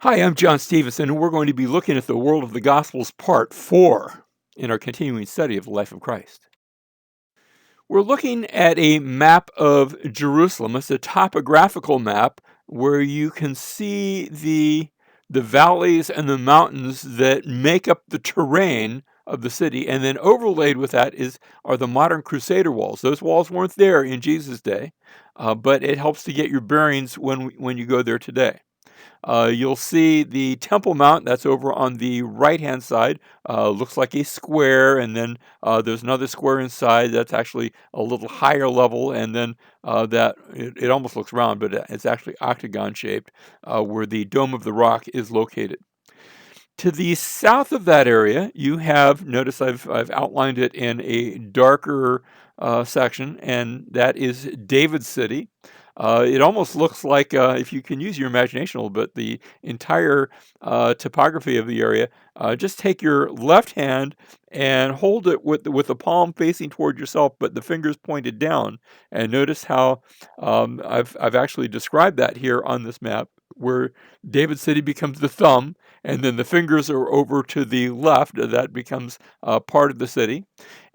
Hi, I'm John Stevenson, and we're going to be looking at the world of the Gospels, part 4, in our continuing study of the life of Christ. We're looking at a map of Jerusalem. It's a topographical map where you can see the valleys and the mountains that make up the terrain of the city, and then overlaid with that are the modern Crusader walls. Those walls weren't there in Jesus' day, but it helps to get your bearings when you go there today. You'll see the Temple Mount, that's over on the right-hand side. Looks like a square, and then there's another square inside that's actually a little higher level, and then it almost looks round, but it's actually octagon shaped, where the Dome of the Rock is located. To the south of that area, you have, notice I've outlined it in a darker section, and that is David City. It almost looks like, if you can use your imagination a little bit, the entire topography of the area. Just take your left hand and hold it with the palm facing toward yourself, but the fingers pointed down. And notice how I've actually described that here on this map, where David City becomes the thumb, and then the fingers are over to the left. That becomes part of the city.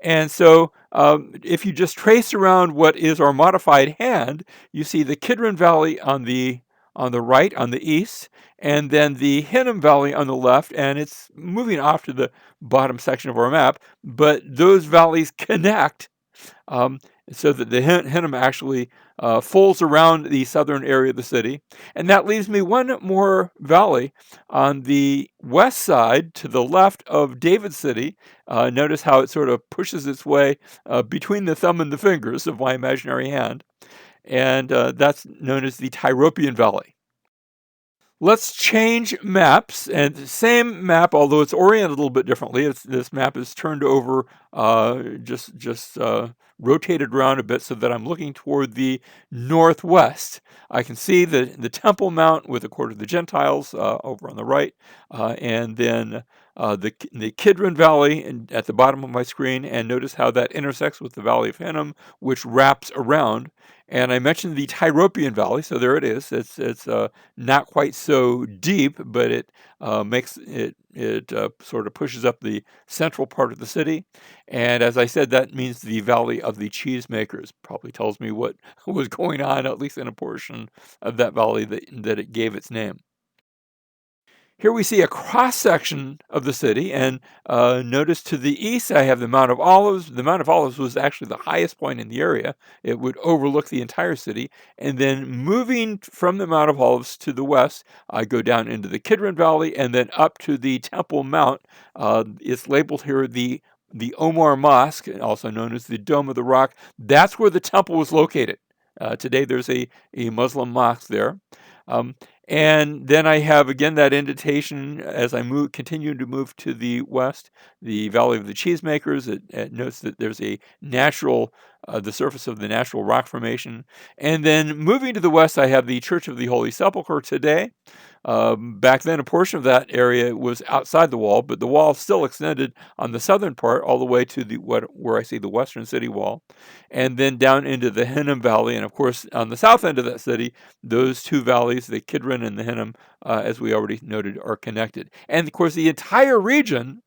And so if you just trace around what is our modified hand, you see the Kidron Valley on the right, on the east, and then the Hinnom Valley on the left, and it's moving off to the bottom section of our map, but those valleys connect, um, so that the Hinnom actually folds around the southern area of the city. And that leaves me one more valley on the west side to the left of David City. Notice how it sort of pushes its way between the thumb and the fingers of my imaginary hand, and that's known as the Tyropian Valley. Let's change maps, and the same map, although it's oriented a little bit differently. This map is turned over, just rotated around a bit so that I'm looking toward the northwest. I can see the Temple Mount with the Court of the Gentiles over on the right, and then the Kidron Valley at the bottom of my screen, and notice how that intersects with the Valley of Hinnom, which wraps around. And I mentioned the Tyropian Valley, so there it is. It's not quite so deep, but it makes it sort of pushes up the central part of the city. And as I said, that means the Valley of the Cheesemakers. Probably tells me what was going on, at least in a portion of that valley that it gave its name. Here we see a cross section of the city, and notice to the east I have the Mount of Olives. The Mount of Olives was actually the highest point in the area. It would overlook the entire city. And then moving from the Mount of Olives to the west, I go down into the Kidron Valley and then up to the Temple Mount. It's labeled here the Omar Mosque, also known as the Dome of the Rock. That's where the temple was located. Today there's a Muslim mosque there. Um, and then I have again that indentation as I continue to move to the west, the Valley of the Cheesemakers. It notes that there's the surface of the natural rock formation. And then moving to the west, I have the Church of the Holy Sepulchre today. Back then, a portion of that area was outside the wall, but the wall still extended on the southern part all the way to where I see the western city wall, and then down into the Hinnom Valley. And of course, on the south end of that city, those two valleys, the Kidron and the Hinnom, as we already noted, are connected. And of course, the entire region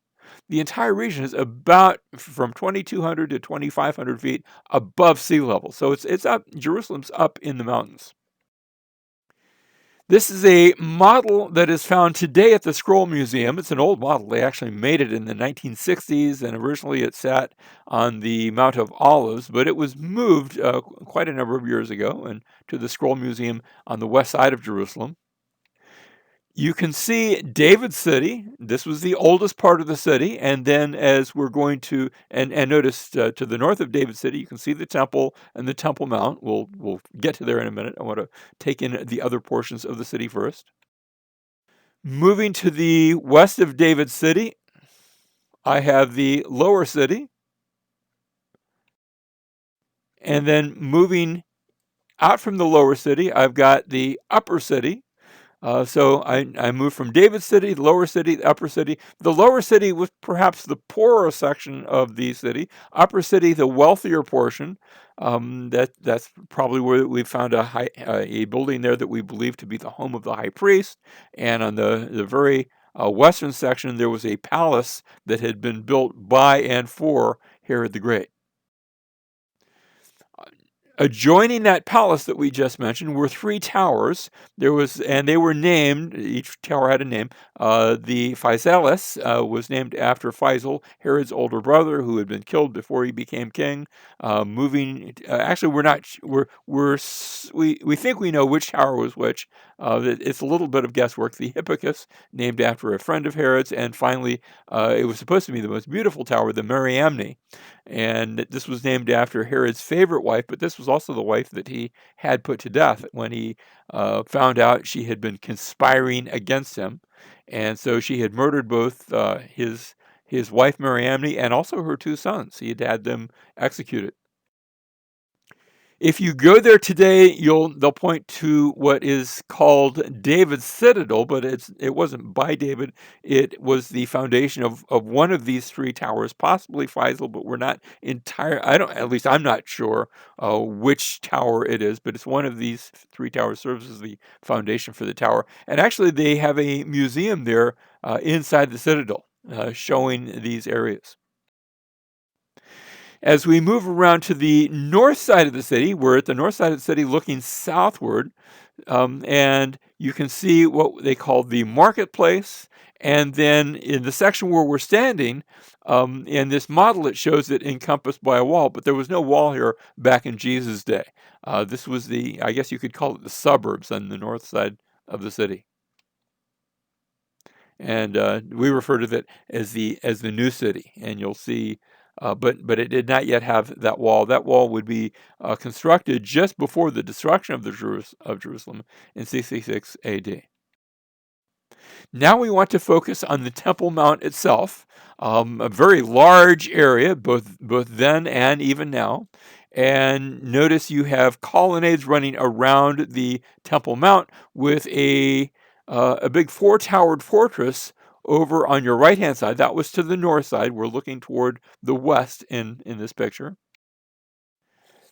is about from 2,200 to 2,500 feet above sea level. So it's up. Jerusalem's up in the mountains. This is a model that is found today at the Scroll Museum. It's an old model. They actually made it in the 1960s, and originally it sat on the Mount of Olives, but it was moved quite a number of years ago and to the Scroll Museum on the west side of Jerusalem. You can see David City. This was the oldest part of the city. And then as we're going to, and notice to the north of David City, you can see the temple and the Temple Mount. We'll get to there in a minute. I want to take in the other portions of the city first. Moving to the west of David City, I have the lower city. And then moving out from the lower city, I've got the upper city. So I moved from David's city, the lower city, the upper city. The lower city was perhaps the poorer section of the city. Upper city, the wealthier portion. That's probably where we found a building there that we believe to be the home of the high priest. And on the very western section, there was a palace that had been built by and for Herod the Great. Adjoining that palace that we just mentioned were three towers. And they were named. Each tower had a name. The Physalis was named after Faisal, Herod's older brother, who had been killed before he became king. Actually, we're not. We think we know which tower was which. It's a little bit of guesswork. The Hippicus, named after a friend of Herod's, and finally, it was supposed to be the most beautiful tower, the Mariamne. And this was named after Herod's favorite wife, but this was also the wife that he had put to death when he found out she had been conspiring against him. And so she had murdered both his wife Mariamne and also her two sons. He had had them executed. If you go there today, they'll point to what is called David's Citadel, but it wasn't by David. It was the foundation of one of these three towers, possibly Faisal, but we're not at least I'm not sure which tower it is, but it's one of these three towers serves as the foundation for the tower. And actually, they have a museum there inside the Citadel showing these areas. As we move around to the north side of the city, we're at the north side of the city looking southward, and you can see what they call the marketplace. And then in the section where we're standing, in this model, it shows it encompassed by a wall, but there was no wall here back in Jesus' day. This was I guess you could call it the suburbs on the north side of the city. And we refer to that as the new city. And you'll see, but it did not yet have that wall. That wall would be constructed just before the destruction of Jerusalem in 66 A.D. Now we want to focus on the Temple Mount itself, a very large area, both then and even now. And notice you have colonnades running around the Temple Mount with a big four-towered fortress over on your right-hand side. That was to the north side. We're looking toward the west in this picture.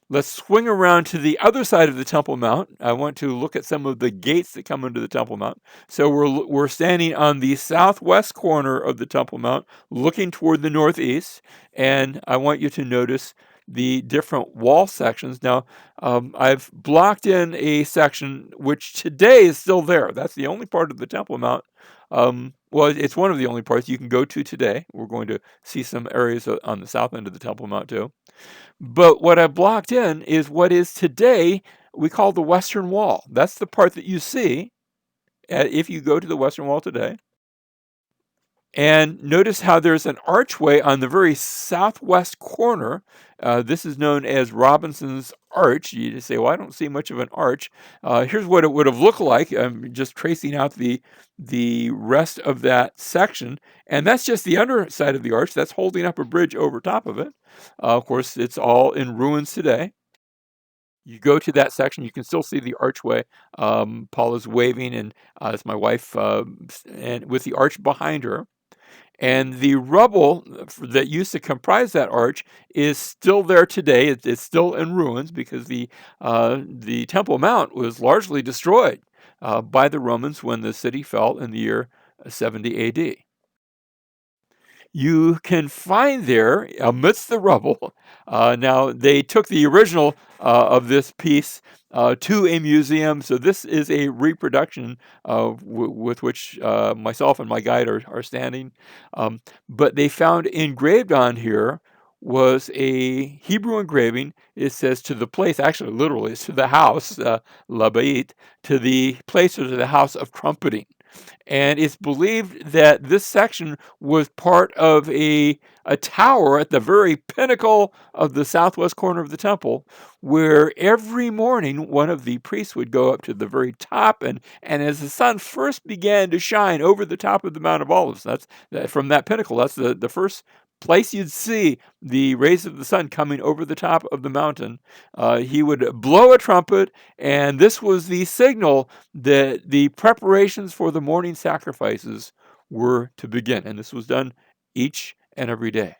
Let's swing around to the other side of the Temple Mount. I want to look at some of the gates that come into the Temple Mount. So we're standing on the southwest corner of the Temple Mount, looking toward the northeast, and I want you to notice the different wall sections. Now, I've blocked in a section which today is still there. That's the only part of the Temple Mount. Well, it's one of the only parts you can go to today. We're going to see some areas on the south end of the Temple Mount too. But what I blocked in is what is today we call the Western Wall. That's the part that you see if you go to the Western Wall today. And notice how there's an archway on the very southwest corner. This is known as Robinson's Arch. You just say, well, I don't see much of an arch. Here's what it would have looked like. I'm just tracing out the rest of that section. And that's just the underside of the arch. That's holding up a bridge over top of it. Of course, it's all in ruins today. You go to that section, you can still see the archway. Paul is waving, and it's my wife, and with the arch behind her. And the rubble that used to comprise that arch is still there today. It's still in ruins because the Temple Mount was largely destroyed by the Romans when the city fell in the year 70 A.D. You can find there, amidst the rubble, now they took the original of this piece to a museum, so this is a reproduction with which myself and my guide are standing. But they found engraved on here was a Hebrew engraving. It says to the place, actually literally, it's to the house, Labait, to the place or to the house of trumpeting. And it's believed that this section was part of a tower at the very pinnacle of the southwest corner of the temple, where every morning one of the priests would go up to the very top, and as the sun first began to shine over the top of the Mount of Olives, from that pinnacle, that's the first place you'd see the rays of the sun coming over the top of the mountain, he would blow a trumpet, and this was the signal that the preparations for the morning sacrifices were to begin. And this was done each and every day.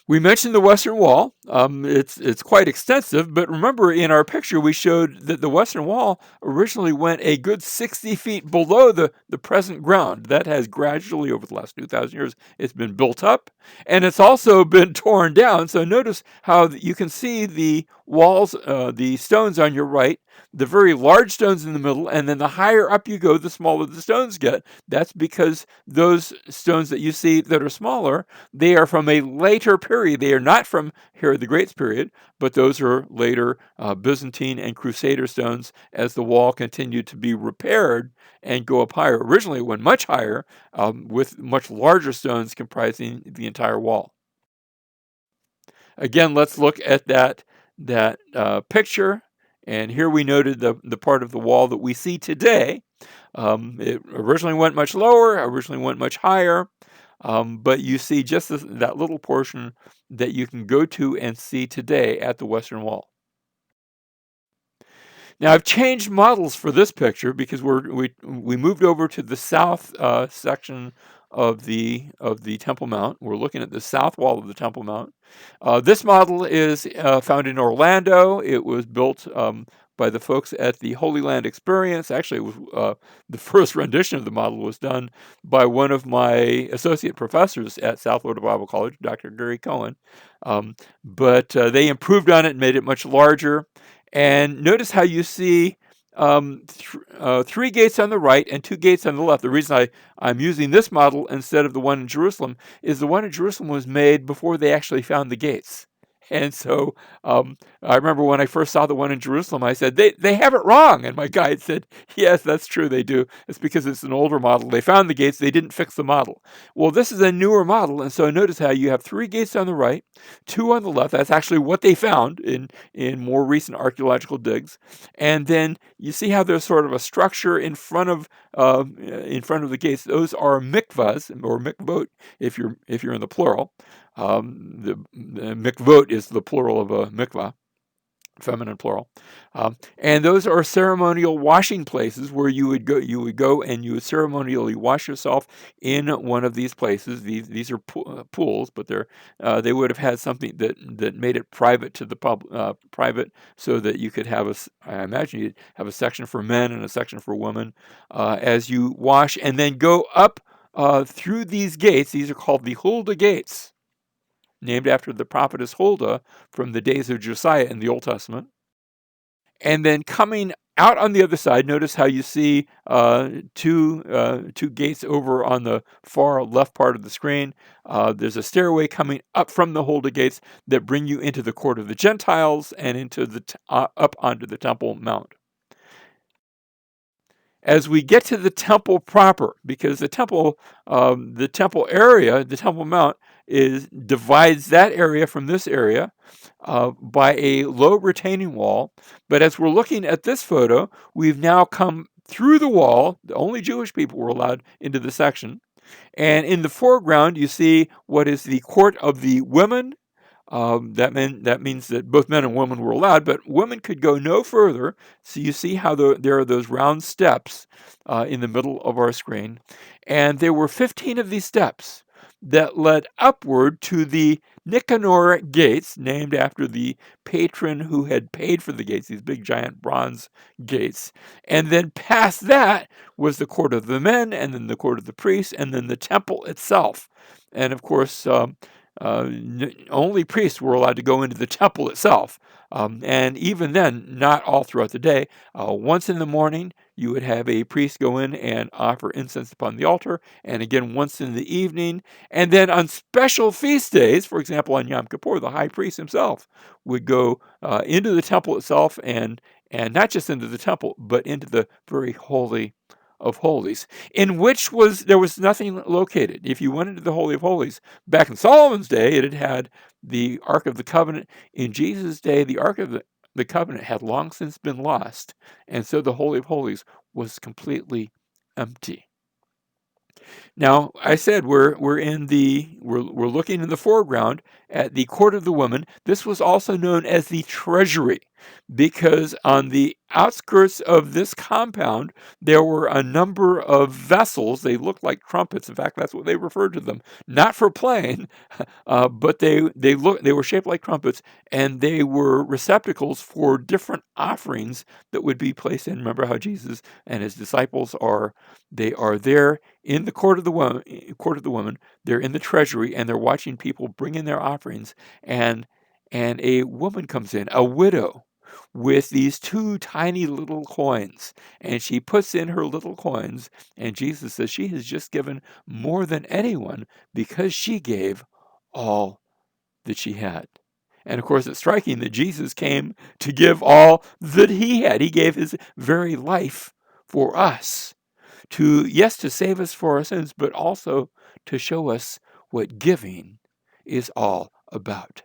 We mentioned the Western Wall. It's quite extensive, but remember in our picture we showed that the Western Wall originally went a good 60 feet below the present ground. That has gradually, over the last 2,000 years, it's been built up, and it's also been torn down. So notice how you can see the walls, the stones on your right, the very large stones in the middle, and then the higher up you go, the smaller the stones get. That's because those stones that you see that are smaller, they are from a later period. They are not from Herod the Great's period, but those are later Byzantine and Crusader stones as the wall continued to be repaired and go up higher. Originally, it went much higher with much larger stones comprising the entire wall. Again, let's look at that picture. And here we noted the part of the wall that we see today. It originally went much lower, originally went much higher. But you see just that little portion that you can go to and see today at the Western Wall. Now I've changed models for this picture because we moved over to the south section of the Temple Mount. We're looking at the south wall of the Temple Mount. This model is found in Orlando. It was built by the folks at the Holy Land Experience. Actually, it was, the first rendition of the model was done by one of my associate professors at South Florida Bible College, Dr. Gary Cohen. But they improved on it and made it much larger. And notice how you see three gates on the right and two gates on the left. The reason I'm using this model instead of the one in Jerusalem is the one in Jerusalem was made before they actually found the gates. And so I remember when I first saw the one in Jerusalem, I said, they have it wrong. And my guide said, yes, that's true, they do. It's because it's an older model. They found the gates, they didn't fix the model. Well, this is a newer model, and so notice how you have three gates on the right, two on the left. That's actually what they found in more recent archaeological digs. And then you see how there's sort of a structure in front of the gates. Those are mikvahs, or mikvot if you're in the plural. The mikvot is the plural of a mikvah, feminine plural, and those are ceremonial washing places where you would go and you would ceremonially wash yourself in one of these places. These are pools, but they would have had something that made it private to the private, so that you could have I imagine you'd have a section for men and a section for women as you wash, and then go up through these gates. These are called the Huldah gates, named after the prophetess Huldah from the days of Josiah in the Old Testament. And then coming out on the other side, notice how you see two gates over on the far left part of the screen. There's a stairway coming up from the Huldah gates that bring you into the court of the Gentiles and into up onto the Temple Mount. As we get to the temple proper, because the temple area, the Temple Mount, divides that area from this area by a low retaining wall. But as we're looking at this photo, we've now come through the wall. Only Jewish people were allowed into the section. And in the foreground, you see what is the court of the women. That means that both men and women were allowed, but women could go no further. So you see how there are those round steps in the middle of our screen. And there were 15 of these steps that led upward to the Nicanor gates, named after the patron who had paid for the gates, these big giant bronze gates. And then past that was the court of the men, and then the court of the priests, and then the temple itself. And of course, only priests were allowed to go into the temple itself. And even then, not all throughout the day. Once in the morning, you would have a priest go in and offer incense upon the altar, and again once in the evening. And then on special feast days, for example, on Yom Kippur, the high priest himself would go into the temple itself, and not just into the temple, but into the very holy of holies, in which there was nothing located. If you went into the Holy of Holies, back in Solomon's day, it had the Ark of the Covenant. In Jesus' day, the Ark of the Covenant had long since been lost, and so the Holy of Holies was completely empty. Now, I said we're looking in the foreground at the court of the woman. This was also known as the treasury, because on the outskirts of this compound there were a number of vessels. They looked like trumpets. In fact, that's what they referred to them. Not for playing, but they were shaped like trumpets, and they were receptacles for different offerings that would be placed in. Remember how Jesus and his disciples are there in the court of the woman. They're in the treasury, and they're watching people bring in their offerings, and a woman comes in, a widow, with these two tiny little coins, and she puts in her little coins, and Jesus says she has just given more than anyone because she gave all that she had. And of course, it's striking that Jesus came to give all that he had. He gave his very life for us, to save us for our sins, but also to show us what giving is all about.